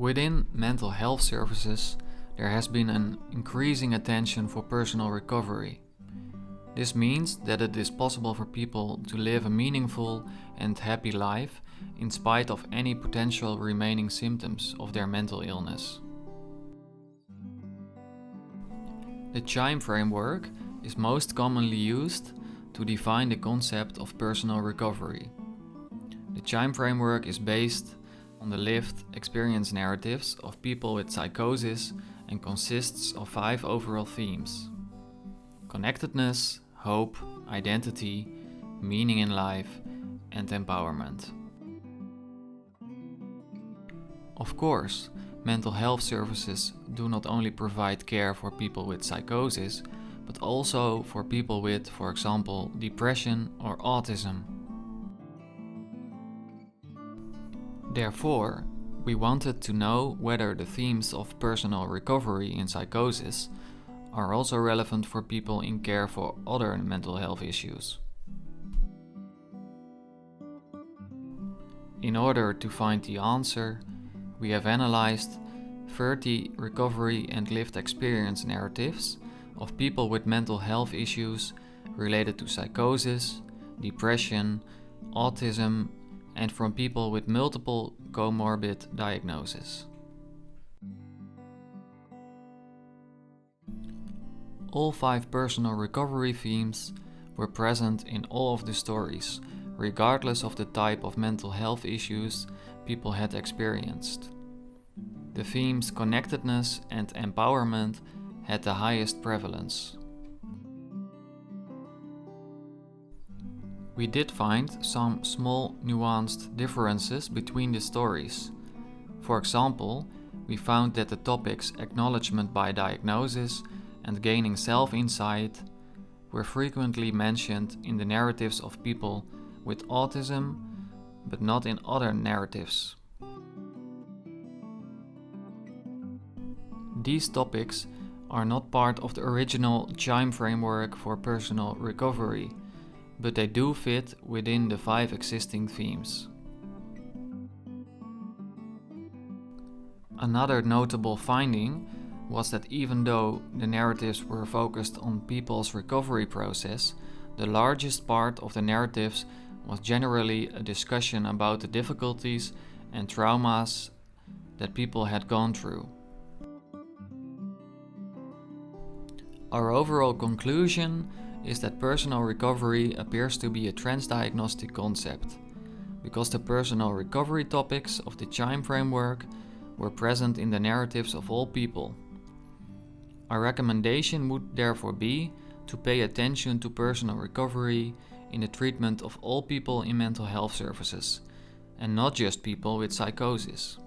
Within mental health services, there has been an increasing attention for personal recovery. This means that it is possible for people to live a meaningful and happy life in spite of any potential remaining symptoms of their mental illness. The CHIME framework is most commonly used to define the concept of personal recovery. The CHIME framework is based on the lived experience narratives of people with psychosis and consists of 5 overall themes: connectedness, hope, identity, meaning in life, and empowerment. Of course, mental health services do not only provide care for people with psychosis, but also for people with, for example, depression or autism. Therefore, we wanted to know whether the themes of personal recovery in psychosis are also relevant for people in care for other mental health issues. In order to find the answer, we have analyzed 30 recovery and lived experience narratives of people with mental health issues related to psychosis, depression, autism, and from people with multiple comorbid diagnoses. All 5 personal recovery themes were present in all of the stories, regardless of the type of mental health issues people had experienced. The themes connectedness and empowerment had the highest prevalence. We did find some small nuanced differences between the stories. For example, we found that the topics acknowledgement by diagnosis and gaining self-insight were frequently mentioned in the narratives of people with autism, but not in other narratives. These topics are not part of the original CHIME framework for personal recovery, but they do fit within the 5 existing themes. Another notable finding was that even though the narratives were focused on people's recovery process, the largest part of the narratives was generally a discussion about the difficulties and traumas that people had gone through. Our overall conclusion is that personal recovery appears to be a transdiagnostic concept, because the personal recovery topics of the CHIME framework were present in the narratives of all people. Our recommendation would therefore be to pay attention to personal recovery in the treatment of all people in mental health services, and not just people with psychosis.